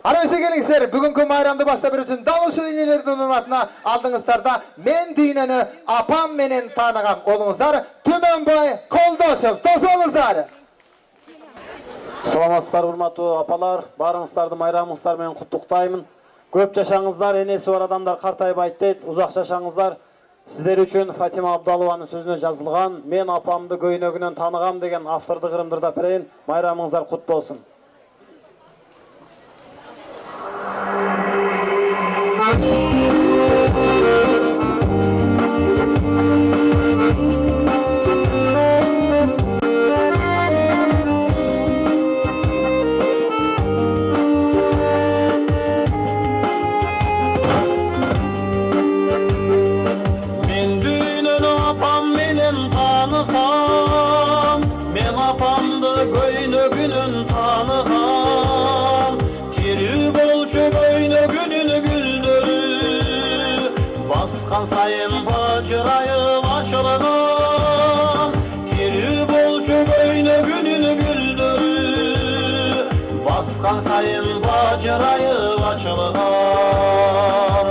Arabası gelingizler, bugünkü bayramda başta bir üçün Davuşun inelerden atına aldığınızlarda men düğününü apam menen tanıgam olunuzlar. Tümenboy Koldoşev, tosoluzlar. Саламатсыздар, урматтуу апалар, барыңыздарды майрамыңыздар менен куттуктаймын. Көп жашаңыздар, энеси бар адамдар картайбайт дейт. Узак жашаңыздар. Сиздер үчүн Фатима Абдалованын сөзүнө жазылган "Мен апамды көйнөгүнөн таныгам" деген авторду кырымдырда берейин. Майрамыңыздар кут болсун. Men apamdı göynögünün tanıgam. Kiri bolçu göynögünün güldürü. Baskan sayın bacırayıp açılgam. Kiri bolçu göynögünün güldürü. Baskan sayın bacırayıp açılgam.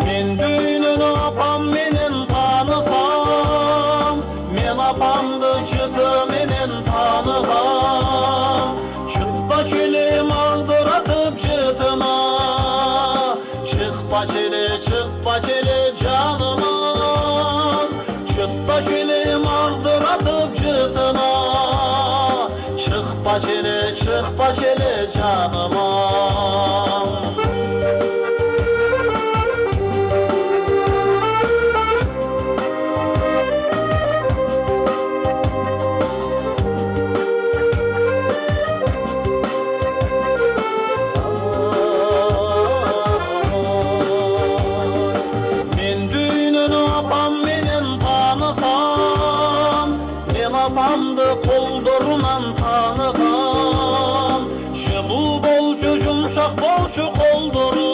Men düğünün apam menen tanısam. Men apamdı çıtı menen tanıgam. Çıkpa çelim aldıratıp çıtıma. Çıkpa çeli canıma. Çıkpa çelim aldıratıp çıtıma. Çıkpa çeli canıma. Apamdı koldorunan tanıgam. Çılı bolcu yumşak bolcu koldoru.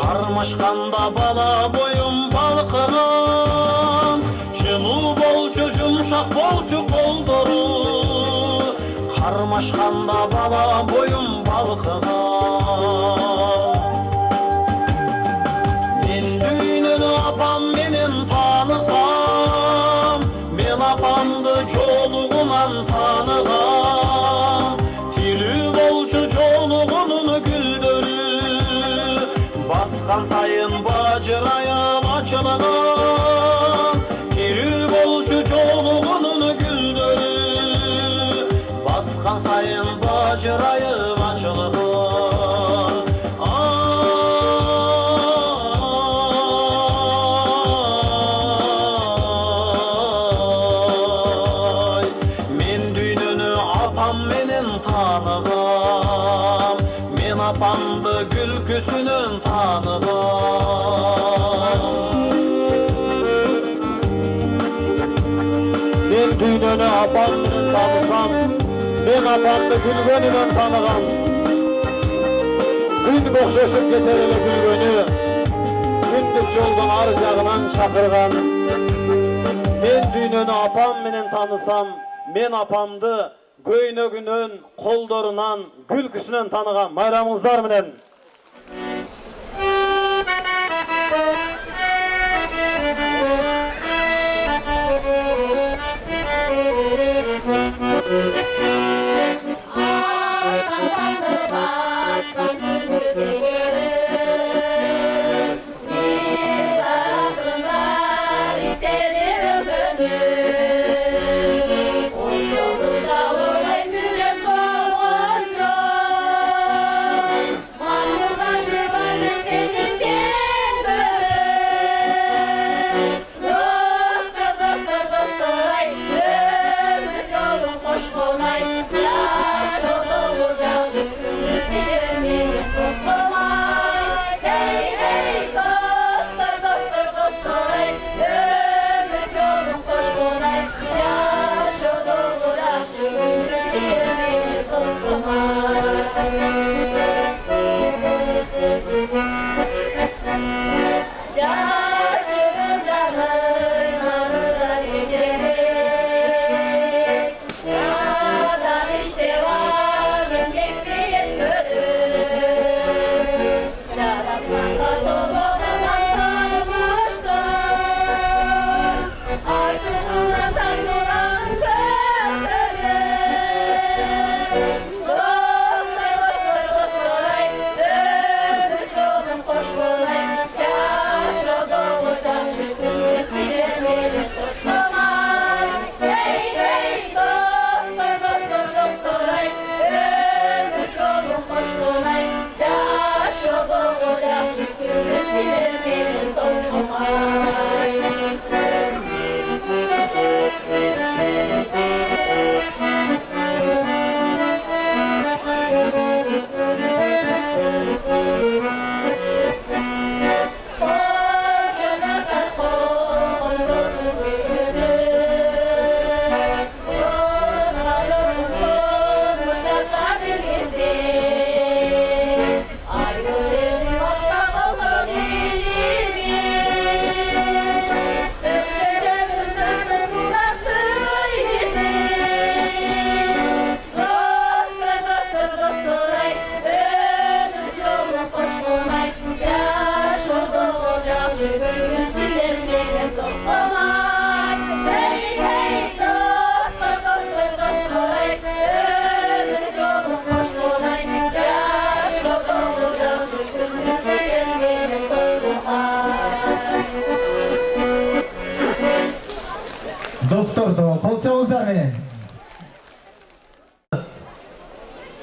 Karmaşkanda bala boyum balkıgam. Çılı bolcu yumşak bolcu koldoru. Karmaşkanda bala boyum balkıgam. Men düğününü apam menen tanısam. Men apamdı çoluğunan tanıgam. Tiri bolçu çoluğunun güldürü. Baskan sayın bacırayıp açılgam. Tiri bolçu çoluğunun güldürü. Baskan sayın bacırayıp açılgam. Tanıgam. Men apamdı gülküsünün tanıgam. Men düğününü apam menen tanısam, men apamdı gülgönünden tanıgam. Gün bokşoşup keter ele gülgönü. Gündük joldan ar jagынан çakırgan. Men düğününü apam menen tanısam, men apamdı göynögünün, koldorunan, gülküsünün tanıgan. Bayramыңыздар менен. Hoş olay.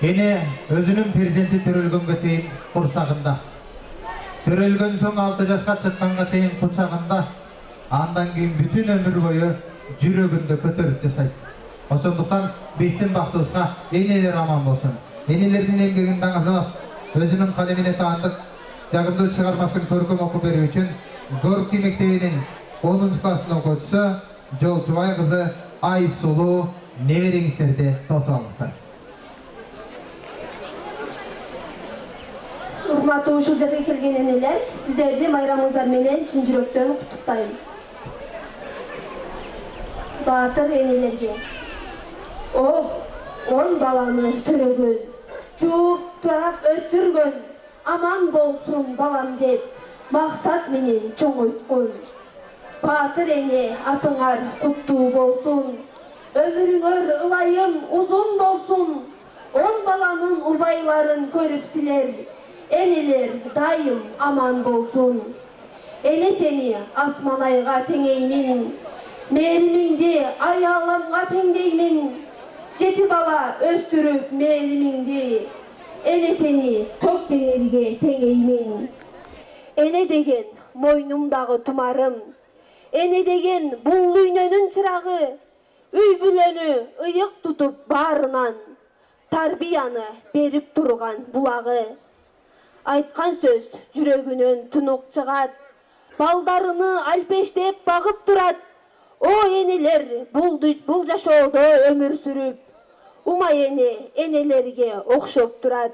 Ene özünün prezidenti törölgөнгө чейин курсагында. Төрөлгөн соң 6 жашка чыкканга чейин кучагында. Андан кийин бүтүн өмүр бою жүрөгүндө көтөрүп жашайт. Ошондуктан биздин бактыбызга энелер аман болсун. Энелердин эмгегин даңазалап, өзүнүн калемине таандык жагымдуу чыгармасын көркөм окуп берүү үчүн Горький мектебинин 10-класстын окуучусу Жолчубай кызы Айсулуу небериңиздерди тосуп алыңыздар. Урматтуу ушул жерге келген энелер, сиздерди майрамыңыздар менен чын жүрөктөн куттуктайм. Баатыр энелерге. О, 10 баланы төрөгөн, жууп турап өстүргөн, аман болсун балам деп, максат менен чоңойткон. Баатыр эне атыңар куттуу болсун, өмүрүңөр ылайым узун болсун, 10 баланын убайларын көрүп силер, энелер дайым аман болсун. Эне сени асман айга теңеймин, мээримиңди аяламга теңдеймин, 7 бала өстүрүп мээримиңди, эне сени көк теңелге теңеймин. Эне деген мойнумдагы тумарым, эне деген бул дүйнөнүн чырагы, үй бүлөнү ыйык тутуп баарынан, тарбияны берип турган булагы. Айткан сөз жүрөгүнөн тунук чыгат, балдарыны алпештеп багып турат. О энелер, бул жашоодо өмүр сүрүп, умай эне энелерге окшоп турат.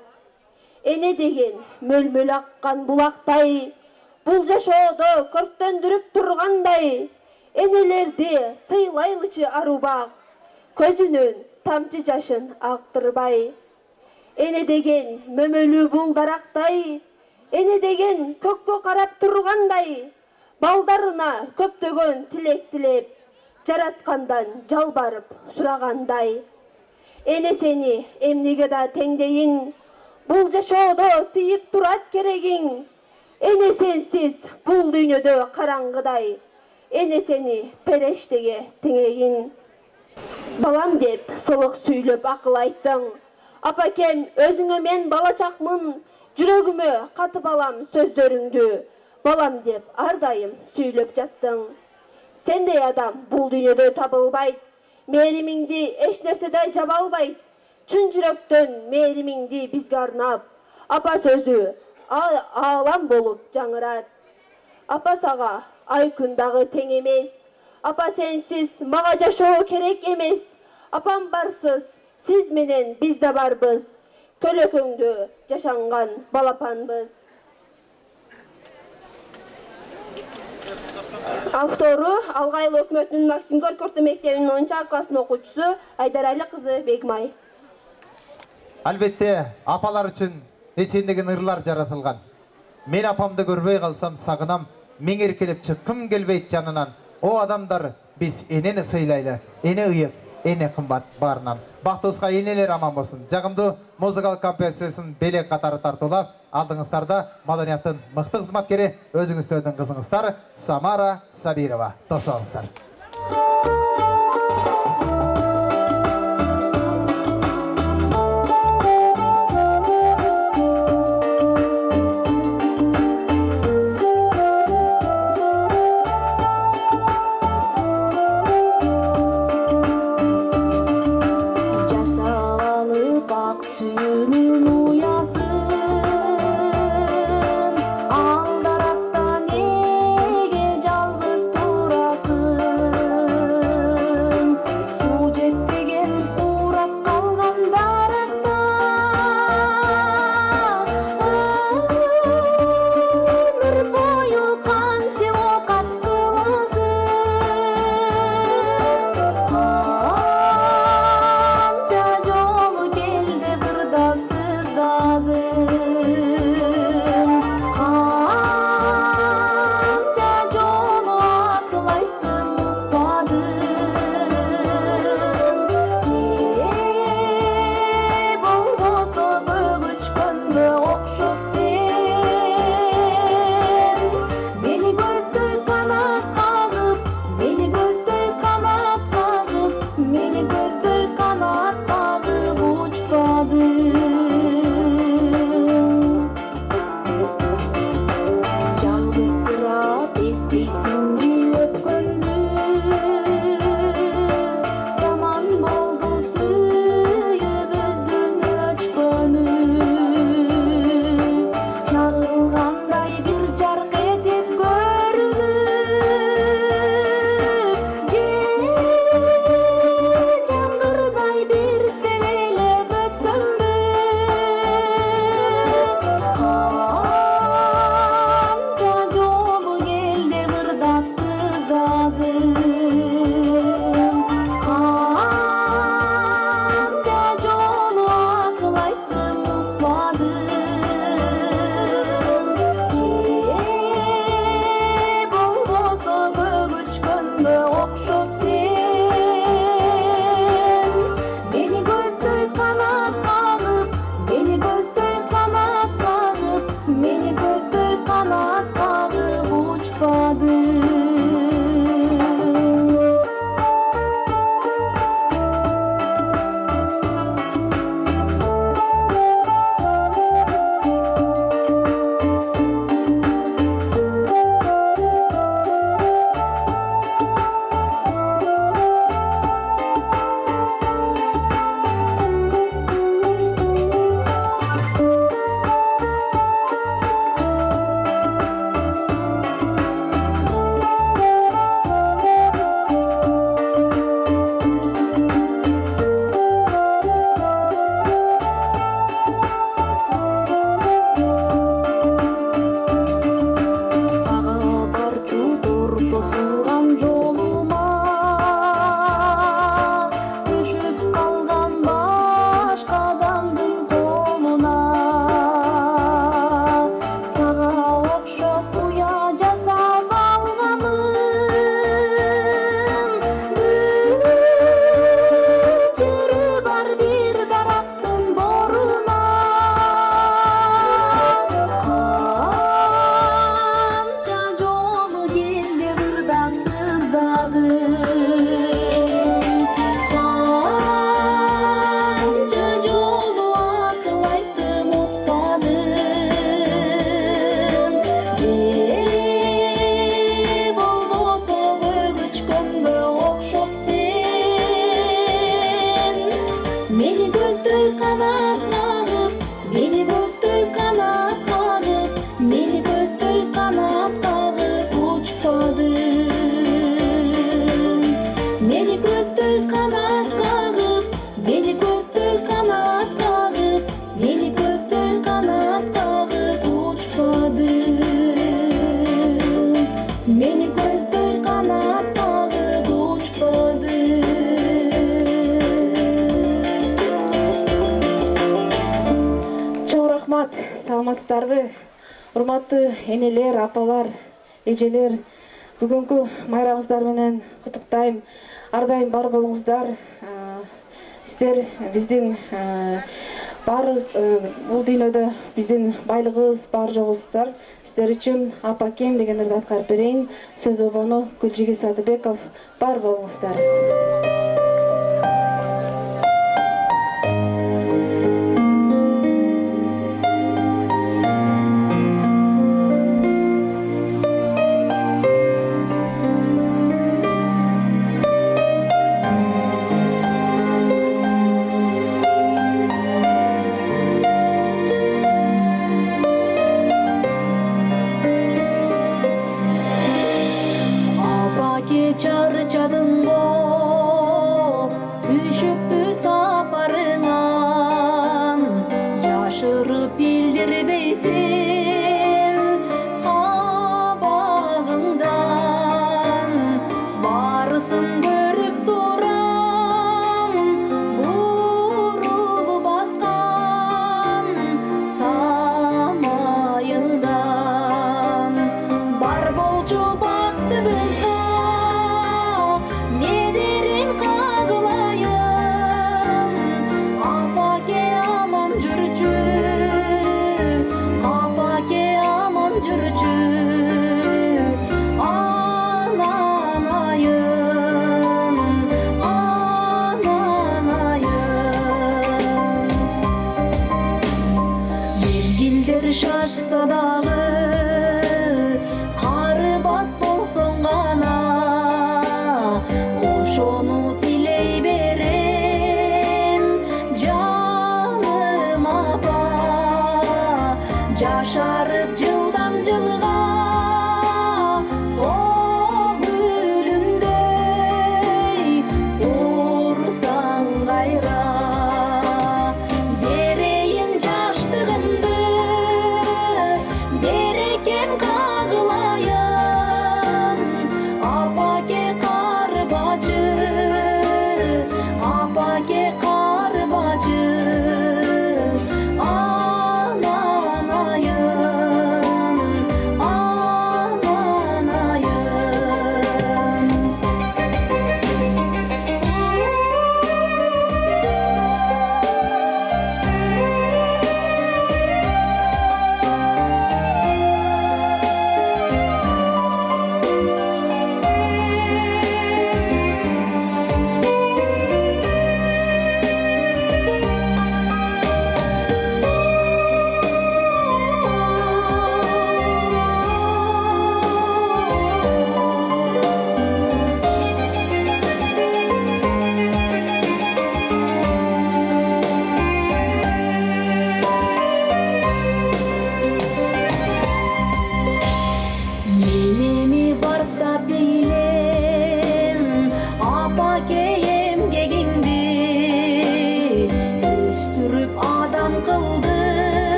Эне деген мөлмөл аккан булактай, бул жашоодо көрктөндүрүп тургандай. Энелерди сыйлайлычы арубак, көзүнөн тамчы жашын актырбай. Эне деген мөмөлүү бул дарактай, эне деген көккө карап тургандай, балдарына көптөгөн тилек тилеп, жараткандан жалбарып сурагандай. Эне сени эмнеге да теңдейин, бул жашоодо тийип турат керегиң. Эне сенсиз бул дүйнөдө караңгыдай, эне сени перештеге теңейин. Балам деп сылык сүйлөп акыл айттың, апакем өзүңө мен бала чакмын, жүрөгүмө катып алам сөздөрүңдү, балам деп ар дайым сүйлөп жаттың. Сендей адам бул дүйнөдө табылбайт, мээримиңди эч нерседей жаба албайт. Чын жүрөктөн мээримиңди бизге арнап, апа сөзү аалам болуп жаңырат. Апа сага ай күн дагы тең эмес, апа сенсиз мага жашоо керек эмес. Апам барсыз, сиз менен биз да барбыз, көлөкөңдө жашанган балапанбыз. Автору Алгайлы өкмөтүнүн Максим Горький орто мектебинин 10-класстын окуучусу Айдарали кызы Бегмай. Албетте, апалар үчүн эчендеген ырлар жаратылган. Мен апамды көрбөй калсам сагынам, мен эркелеп чыккым келбейт жанынан. О адамдар, биз энени сыйлайлы, эне ыйык, эне кымбат баарынан. Бактыбызга энелер аман болсун. Жагымдуу музыкалык композициясын белек катары тартуулап, алдыңыздарда маданияттын мыкты кызматкери, өзүңүздөрдүн кызыңыздар Самара Сабирова. Тосуңуздар. Anca yolu geldi bırdamsızdan. Урмат, саламатсыздарбы? Урматтуу энелер, апалар, эжелер, бүгүнкү майрамыңыздар менен куттуктайм. Ар дайым бар болуңуздар. Сиздер биздин барыбыз бул дүйнөдө биздин байлыгыбыз бар жогусуздар. Сиздер үчүн апа кем дегендерди аткарып берейин. Сөз обону Гүлжигит Садыбеков. Бар болуңуздар.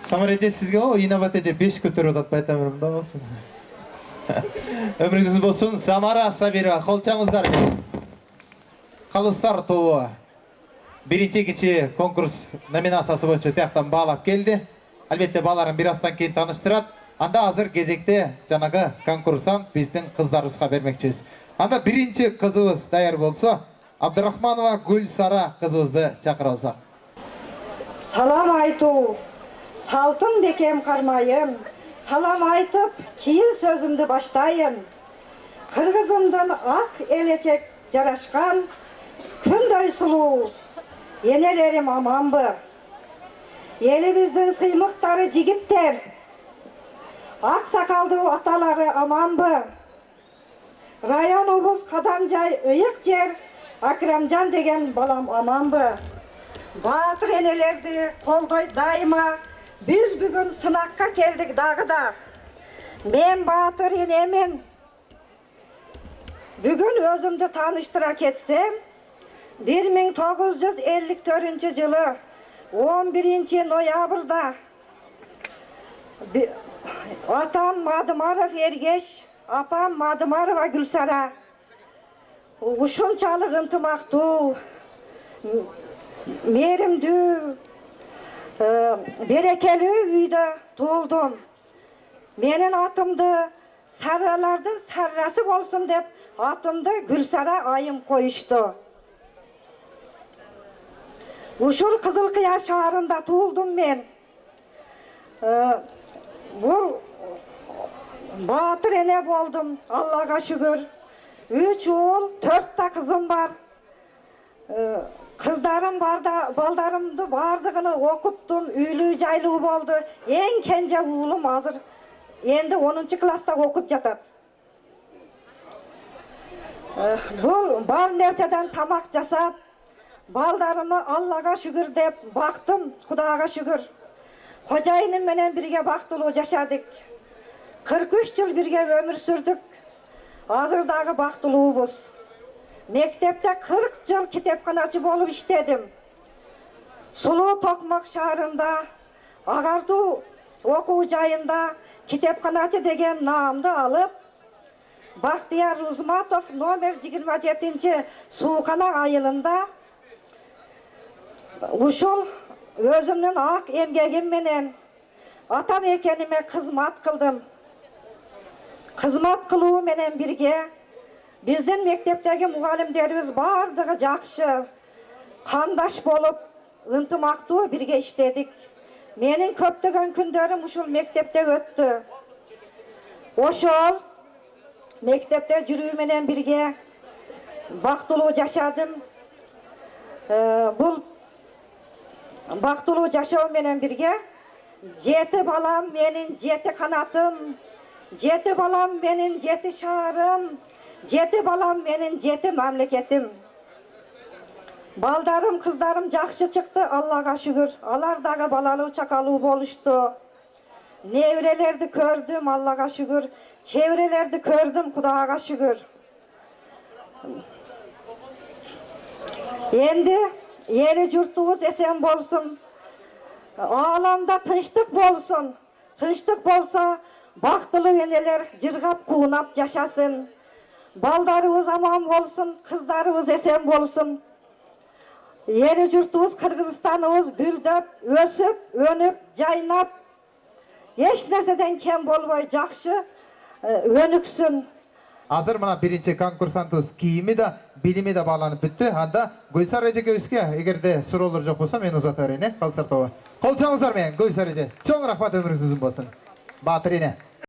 Самар эже сизге Инабат эже 5 көтөрүп атат айтамын да. Өмүрүңүз болсун. Самара Сабирова колчаңыздар. Калыстар тобу биринчи экинчи конкурс номинациясы боюнча тияктан баалап келди. Албетте баларын бир астан кийин тааныштырат. Анда азыр кезекте жанагы конкурсант биздин кыздарыбызга бермекчибиз. Анда биринчи кызыбыз даяр болсо, Абдырахманова Гүлсара кызыбызды чакырабыз. Салам айтуу, салтым бекем кармайым. Салам айтып, кийин сөзүмдү баштайын. Kırgızımdan ak elecek jaraşkan, kündöy sulu, enelerim amanbı. Elimizden sıymıktarı jigitler, ak sakaldı ataları amanbı. Rayonumuz Kadamjay ıyık jer, Akramcan degen balam amanbı. Batır enelerdi koldoy daima, biz bugün sınakka keldik dağıda. Men batır enemin. Bugün özümdü tanıştıra ketsem, 1954 yılı 11 noyabrda atam Madımarov Ergeç, apam Madımarova Gülsara uşunçalık ıntımaktуу, merimdүү, berekeli үйde tuğuldum. Menin atımdı sarralardın sarrası bolsun dep atımdı Gülsara ayım koyuştu. Uşul Kızılkıya şaharında tuğuldum men. Bu batır ene boldum, Allah'a şükür. 3 oğul, 4 da kızım var. Kızlarım var da, baldarımdı bardığını okuttum, üylü jaylı boldu. En kence oğlum hazır. Endi 10. klasta okup jatat. Bu bal nerseden tamak jasap, baldarımı Allah'a şükür dep baktım, Kudağa şükür. Hocayınım menen birge baktılı yaşadık. 43 yıl birge ömür sürdük. Hazırdağı baktılığımız. Mektepte 40 yıl kitapxanaçı bolup işledim. Sulu Tokmak şaharında, Ağardu okuu jayında kitapxanaçı degen namdı alıp, Bahtiyar Ruzmatov nomer 27. suğana ayılında uşul özümün ak emgegim menen atam ekenime kızmat kıldım. Kızmat kılуу menen birge bizden mektepteki mugallimlerimiz bardığı jakşı, kandaş bolup ıntımaktуу birge işledik. Menin köptögön kündörüm uşul mektepte öttü. Oşol mektepte жүрүү menen birge baktılуу jaşadım. Bul baktılуу jaşоо menen birge 7 balam menin 7 kanatım, 7 balam menin 7 şaharım, 7 balam menin 7 memleketim. Baldarım, kızlarım jakşı çıktı, Allah'a şükür. Alar dağı balalı çakalı boluştu. Nevrelerdi kördüm, Allah'a şükür. Çevrelerdi kördüm, Kudağa şükür. Endi yeri jurtubuz esen bolsun. Alamda tınçlık bolsun. Tınçlık bolsa baktılı eneler jırgap kuğunap yaşasın. Baldarımız aman bolsun, kızlarımız esen bolsun. Yeri jurtubuz Kırgızstanımız güldöp, ösüp, önüp, jaynap. Hiç nerseden kem bolboy jakşı önüksün. Азыр мына биринчи конкурсантыбыз кийими да, билими да бааланып бүттү. Анда Гүлсара эжекебизге эгерде суроолор жок болсо мен узата берейин, Калсар тобо. Кол чабыңыздар менен Гүлсара эже. Чоң рахмат, өмүрүңүз узун болсун. Баатыр эне.